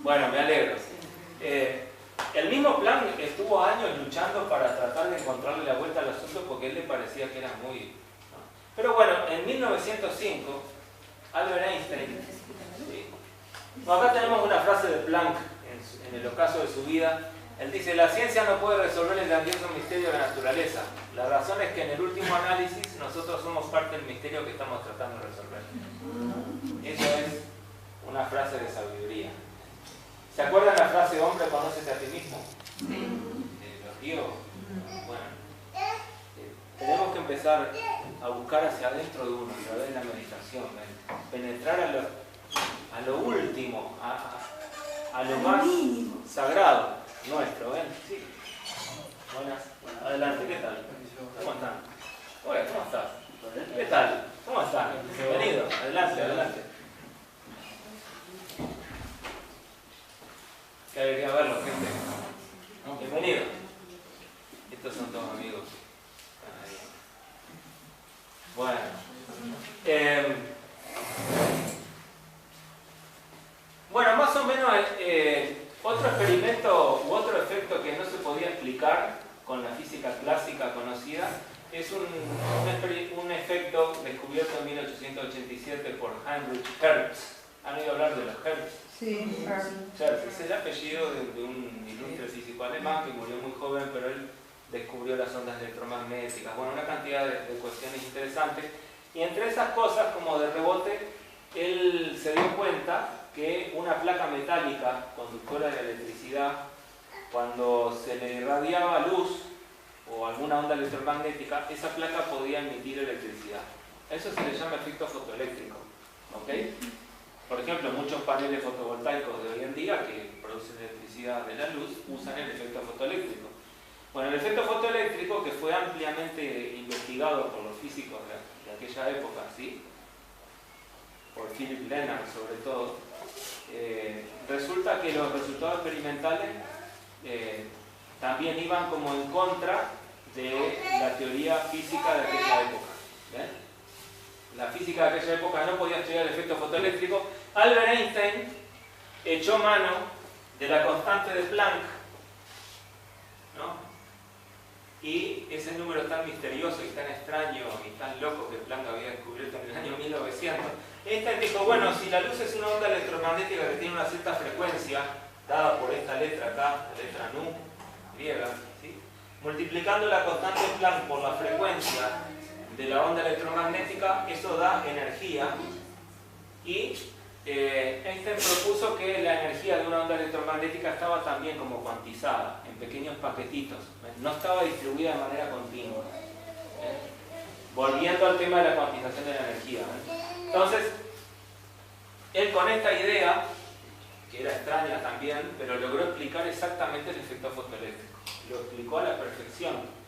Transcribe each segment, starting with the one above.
Bueno, me alegro. El mismo Planck estuvo años luchando para tratar de encontrarle la vuelta al asunto porque a él le parecía que era muy... ¿no? Pero bueno, en 1905, Albert Einstein... ¿sí? Bueno, acá tenemos una frase de Planck en el ocaso de su vida. Él dice: la ciencia no puede resolver el grandioso misterio de la naturaleza. La razón es que en el último análisis nosotros somos parte del misterio que estamos tratando de resolver. Eso es una frase de sabiduría. ¿Se acuerdan la frase hombre, conócete a ti mismo? Los griegos. Bueno, tenemos que empezar a buscar hacia adentro de uno, a través de la meditación, penetrar a lo último, a lo más sagrado nuestro. ¿Ven? Sí. Buenas. Adelante, ¿qué tal? ¿Cómo están? Hola, ¿cómo estás? ¿Qué tal? ¿Cómo están? Bienvenido. Adelante, adelante. Qué alegría verlos, gente. Bienvenido. Estos son todos amigos. Bueno. Bueno, más o menos otro experimento u otro efecto que no se podía explicar con la física clásica conocida es un efecto descubierto en 1887 por Heinrich Hertz. ¿Han oído hablar de los Hertz? Sí, Hertz es el apellido de un ilustre físico alemán que murió muy joven, pero él descubrió las ondas electromagnéticas, bueno, una cantidad de cuestiones interesantes. Y entre esas cosas, como de rebote, él se dio cuenta que una placa metálica conductora de electricidad, cuando se le irradiaba luz o alguna onda electromagnética, esa placa podía emitir electricidad. A eso se le llama efecto fotoeléctrico. ¿Ok? Por ejemplo, muchos paneles fotovoltaicos de hoy en día que producen electricidad de la luz usan el efecto fotoeléctrico. Bueno, el efecto fotoeléctrico, que fue ampliamente investigado por los físicos de aquella época, ¿sí? Por Philip Lenard sobre todo, resulta que los resultados experimentales también iban como en contra de la teoría física de aquella época. ¿Ven? La física de aquella época no podía estudiar el efecto fotoeléctrico. Albert Einstein echó mano de la constante de Planck, ¿no? Y ese número tan misterioso y tan extraño y tan loco que Planck había descubierto en el año 1900, Einstein dijo: bueno, si la luz es una onda electromagnética que tiene una cierta frecuencia, dada por esta letra acá, la letra nu, griega, ¿sí? Multiplicando la constante de Planck por la frecuencia de la onda electromagnética, eso da energía. Y Einstein propuso que la energía de una onda electromagnética estaba también como cuantizada, en pequeños paquetitos, no estaba distribuida de manera continua. Volviendo al tema de la cuantización de la energía. Entonces, él con esta idea, que era extraña también, pero logró explicar exactamente el efecto fotoeléctrico. Lo explicó a la perfección.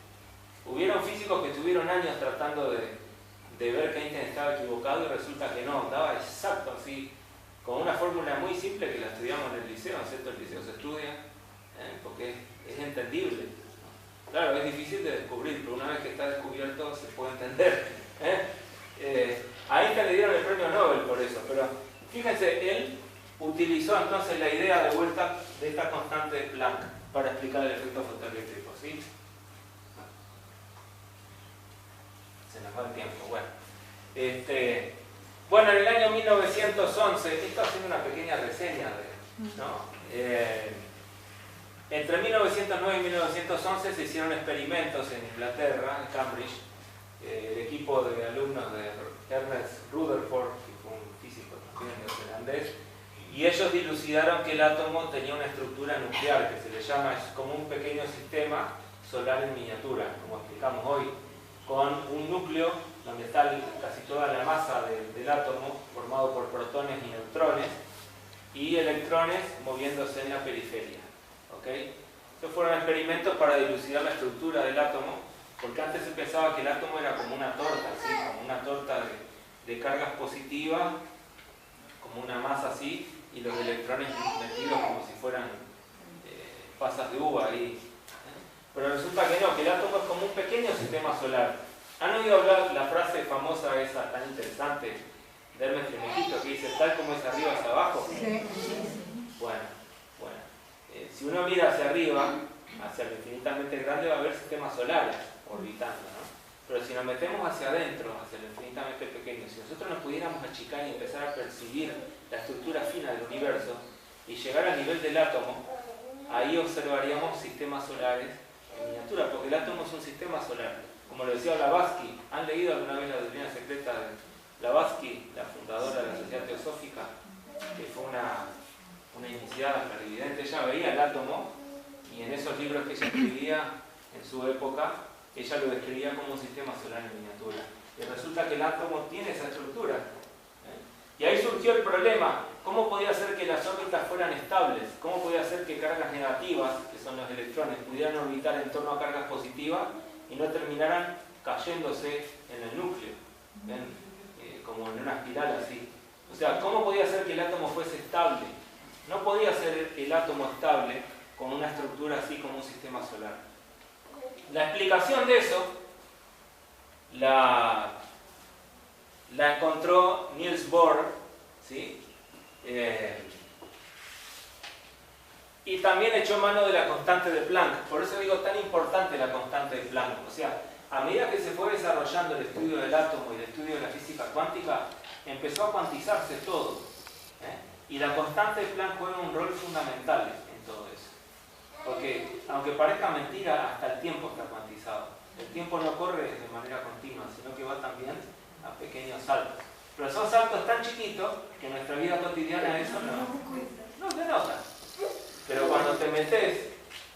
Hubieron físicos que estuvieron años tratando de ver que Einstein estaba equivocado y resulta que no, daba exacto así, con una fórmula muy simple que la estudiamos en el liceo, ¿cierto? El liceo se estudia, porque es entendible. Claro, es difícil de descubrir, pero una vez que está descubierto se puede entender. A Einstein le dieron el premio Nobel por eso, pero fíjense, él utilizó entonces la idea de vuelta de esta constante de Planck para explicar el efecto fotoeléctrico, ¿sí? Se nos va el tiempo, bueno. Bueno, en el año 1911, esto haciendo una pequeña reseña, ¿no? Entre 1909 y 1911 se hicieron experimentos en Inglaterra, en Cambridge. El equipo de alumnos de Ernest Rutherford, que fue un físico también neozelandés, y ellos dilucidaron que el átomo tenía una estructura nuclear que se le llama, es como un pequeño sistema solar en miniatura, como explicamos hoy, con un núcleo donde está casi toda la masa del átomo, formado por protones y neutrones, y electrones moviéndose en la periferia. ¿Okay? Estos fueron experimentos para dilucidar la estructura del átomo, porque antes se pensaba que el átomo era como una torta, ¿sí? Como una torta de cargas positivas, como una masa así, y los electrones metidos como si fueran pasas de uva ahí. Pero resulta que no, que el átomo es como un pequeño sistema solar. ¿Han oído hablar la frase famosa esa tan interesante de Hermes Trismegisto que dice tal como es arriba es abajo? Sí. Bueno, si uno mira hacia arriba, hacia lo infinitamente grande, va a haber sistemas solares orbitando, ¿no? Pero si nos metemos hacia adentro, hacia lo infinitamente pequeño, si nosotros nos pudiéramos achicar y empezar a percibir la estructura fina del universo y llegar al nivel del átomo, ahí observaríamos sistemas solares en miniatura, porque el átomo es un sistema solar. Como lo decía Blavatsky, ¿han leído alguna vez la doctrina secreta de Blavatsky, la fundadora de la Sociedad Teosófica, que fue una iniciada clarividente? Ella veía el átomo y en esos libros que ella escribía en su época, ella lo describía como un sistema solar en miniatura. Y resulta que el átomo tiene esa estructura. Y ahí surgió el problema: ¿cómo podía ser que las órbitas fueran estables? ¿Cómo podía ser que cargas negativas, que son los electrones, pudieran orbitar en torno a cargas positivas y no terminaran cayéndose en el núcleo? Como en una espiral así. O sea, ¿cómo podía ser que el átomo fuese estable? No podía ser el átomo estable con una estructura así como un sistema solar. La explicación de eso la encontró Niels Bohr, ¿sí? Y también echó mano de la constante de Planck. Por eso digo tan importante la constante de Planck. O sea, a medida que se fue desarrollando el estudio del átomo y el estudio de la física cuántica, empezó a cuantizarse todo. Y la constante de Planck juega un rol fundamental en todo eso. Porque, aunque parezca mentira, hasta el tiempo está cuantizado. El tiempo no corre de manera continua, sino que va también a pequeños saltos. Pero son saltos tan chiquitos que en nuestra vida cotidiana eso no se nota. Pero cuando te metes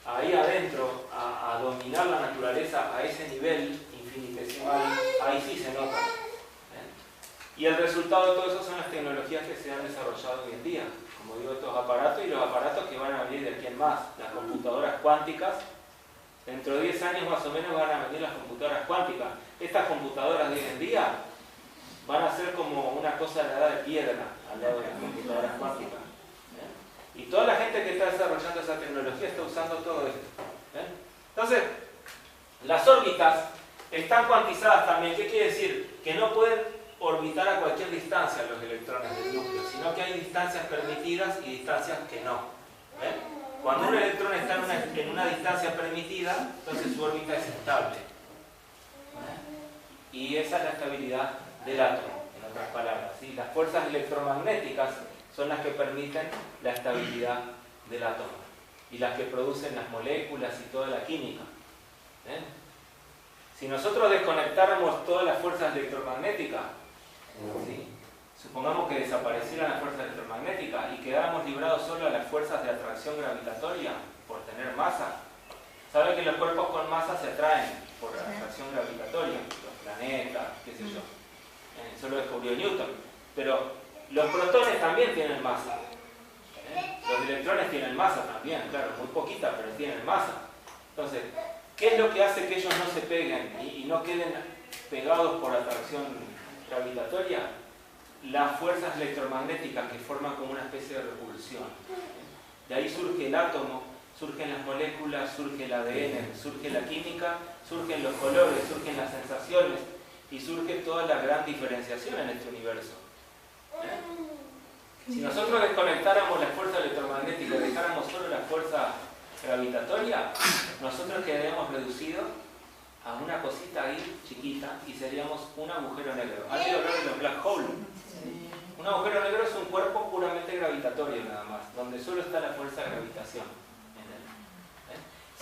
ahí adentro a dominar la naturaleza a ese nivel infinitesimal, ahí sí se nota. Y el resultado de todo eso son las tecnologías que se han desarrollado hoy en día. Como digo, estos aparatos y los aparatos que van a venir de aquí en más. Las computadoras cuánticas, dentro de 10 años más o menos van a venir las computadoras cuánticas. Estas computadoras de hoy en día van a ser como una cosa de la edad de piedra al lado de las computadoras cuánticas. Y toda la gente que está desarrollando esa tecnología está usando todo esto. Entonces, las órbitas están cuantizadas también. ¿Qué quiere decir? Que no pueden orbitar a cualquier distancia los electrones del núcleo, sino que hay distancias permitidas y distancias que no. Cuando un electrón está en una distancia permitida, entonces su órbita es estable. Y esa es la estabilidad del átomo, en otras palabras. ¿Sí? Las fuerzas electromagnéticas son las que permiten la estabilidad del átomo y las que producen las moléculas y toda la química. Si nosotros desconectáramos todas las fuerzas electromagnéticas, ¿sí? Supongamos que desaparecieran las fuerzas electromagnéticas y quedáramos librados solo a las fuerzas de atracción gravitatoria por tener masa. ¿Saben que los cuerpos con masa se atraen por la atracción gravitatoria? Los planetas, qué sé yo. Eso lo descubrió Newton. Pero los protones también tienen masa. Los electrones tienen masa también, claro, muy poquita, pero tienen masa. Entonces, ¿qué es lo que hace que ellos no se peguen y no queden pegados por atracción gravitatoria? Las fuerzas electromagnéticas que forman como una especie de repulsión. De ahí surge el átomo, surgen las moléculas, surge el ADN, surge la química, surgen los colores, surgen las sensaciones y surge toda la gran diferenciación en este universo. Si nosotros desconectáramos la fuerza electromagnética y dejáramos solo la fuerza gravitatoria, nosotros quedaríamos reducidos a una cosita ahí chiquita y seríamos un agujero negro. ¿Han oído hablar de los black holes? Un agujero negro es un cuerpo puramente gravitatorio nada más, donde solo está la fuerza de gravitación en él.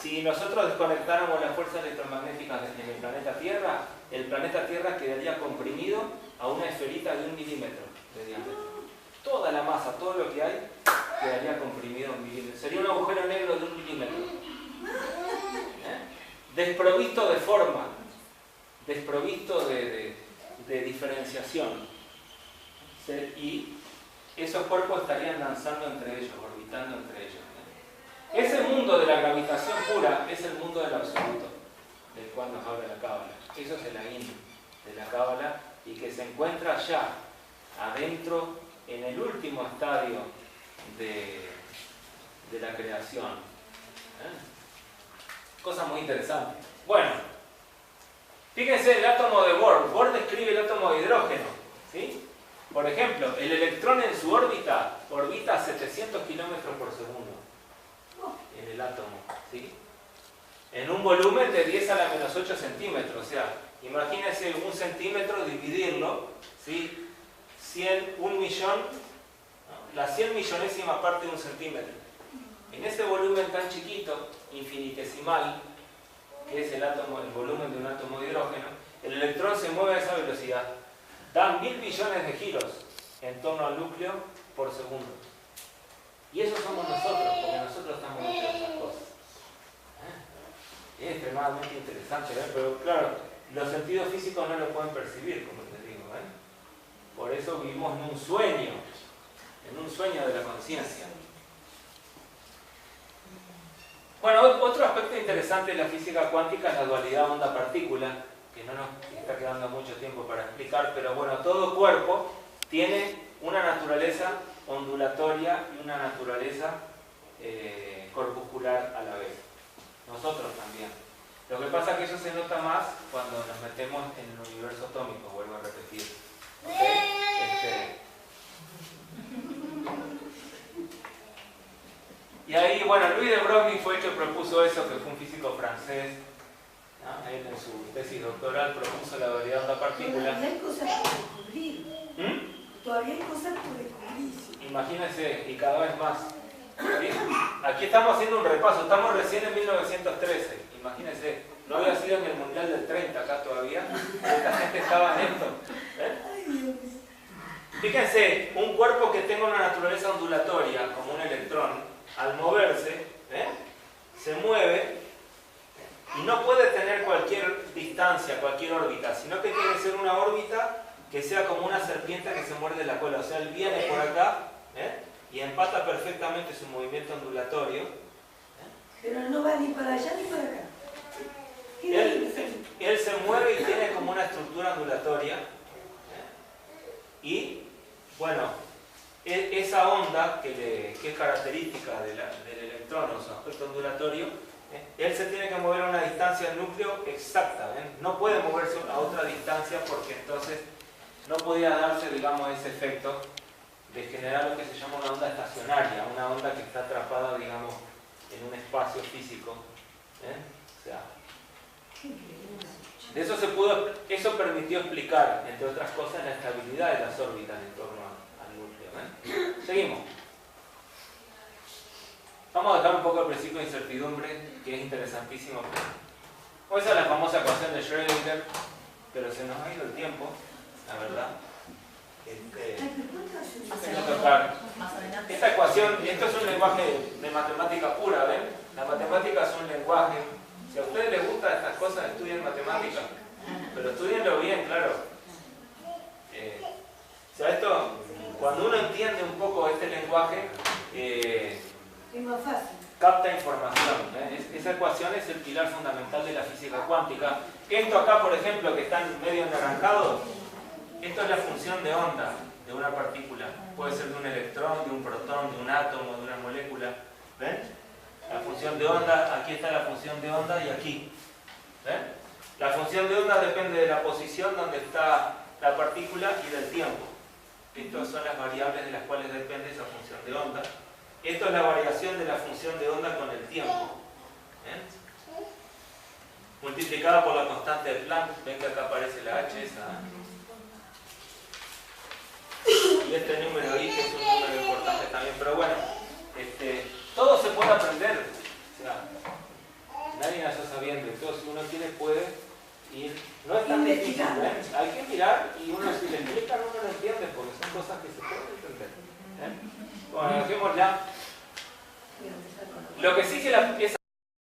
Si nosotros desconectáramos las fuerzas electromagnéticas en el planeta Tierra quedaría comprimido a una esferita de 1 milímetro de diámetro. Toda la masa, todo lo que hay, quedaría comprimido a 1 milímetro. Sería un agujero negro de 1 milímetro. Desprovisto de forma, desprovisto de diferenciación. Y esos cuerpos estarían danzando entre ellos, orbitando entre ellos. Ese mundo de la gravitación pura es el mundo del absoluto, del cual nos habla la Cábala. Eso es el Ain de la Cábala y que se encuentra ya adentro, en el último estadio de la creación. Cosa muy interesante. Bueno, fíjense el átomo de Bohr. Bohr describe el átomo de hidrógeno. ¿Sí? Por ejemplo, el electrón en su órbita orbita a 700 kilómetros por segundo. en un volumen de 10 a la menos 8 centímetros. O sea, imagínense 1 centímetro, dividirlo, ¿sí? 1 millón, ¿no? La 100 millonésima parte de 1 centímetro. En ese volumen tan chiquito, infinitesimal, que es el volumen de un átomo de hidrógeno, el electrón se mueve a esa velocidad. Dan 1000 billones de giros en torno al núcleo por segundo. Y eso somos nosotros, porque nosotros estamos hechos de esas cosas. Es extremadamente interesante, ¿eh? Pero claro, los sentidos físicos no lo pueden percibir, como les digo. Por eso vivimos en un sueño de la conciencia. Bueno, otro aspecto interesante de la física cuántica es la dualidad onda-partícula, que no nos está quedando mucho tiempo para explicar, pero bueno, todo cuerpo tiene una naturaleza ondulatoria y una naturaleza corpuscular a la vez. Nosotros también. Lo que pasa es que eso se nota más cuando nos metemos en el universo atómico, vuelvo a repetir. ¿Okay? Y ahí, bueno, Louis de Broglie fue el que propuso eso, que fue un físico francés, ¿no? Él en su tesis doctoral propuso la dualidad onda-partícula. Todavía hay cosas por descubrir. Todavía hay cosas por descubrir. Imagínense, y cada vez más. ¿Sí? Aquí estamos haciendo un repaso, estamos recién en 1913, imagínense, no había sido en el Mundial del 30 acá todavía, esta gente estaba en esto. Fíjense, un cuerpo que tenga una naturaleza ondulatoria, como un electrón, al moverse, se mueve y no puede tener cualquier distancia, cualquier órbita, sino que tiene que ser una órbita que sea como una serpiente que se muerde la cola, o sea, él viene por acá, y empata perfectamente su movimiento ondulatorio. Pero no va ni para allá ni para acá. Él se mueve y tiene como una estructura ondulatoria. Y, bueno, esa onda que es característica del electrón o su aspecto ondulatorio, él se tiene que mover a una distancia del núcleo exacta. No puede moverse a otra distancia porque entonces no podía darse, digamos, ese efecto de generar lo que se llama una onda estacionaria, una onda que está atrapada, digamos, en un espacio físico. O sea, de eso permitió explicar, entre otras cosas, la estabilidad de las órbitas en torno al núcleo. Seguimos. Vamos a dejar un poco el principio de incertidumbre, que es interesantísimo. Esa es la famosa ecuación de Schrödinger, pero se nos ha ido el tiempo, la verdad. Esta ecuación, esto es un lenguaje de matemática pura, ¿ven? La matemática es un lenguaje. Si a ustedes les gustan estas cosas, estudien matemática, pero estudienlo bien, claro. O sea, esto, cuando uno entiende un poco este lenguaje, es más fácil. Capta información. Esa ecuación es el pilar fundamental de la física cuántica. Esto acá, por ejemplo, que están medio anaranjados, esto es la función de onda de una partícula. Puede ser de un electrón, de un protón, de un átomo, de una molécula. ¿Ven? La función de onda, aquí está la función de onda y aquí. ¿Ven? La función de onda depende de la posición donde está la partícula y del tiempo. Estas son las variables de las cuales depende esa función de onda. Esto es la variación de la función de onda con el tiempo. Multiplicada por la constante de Planck. Ven que acá aparece la H esa. Y este número I, que es un número importante también. Pero bueno, todo se puede aprender. O sea, nadie nació sabiendo. Entonces, si uno quiere, puede ir. No es tan difícil, hay que mirar y uno, si le explican, uno lo entiende, porque son cosas que se pueden entender. Bueno, dejémosla. Lo que sí que esa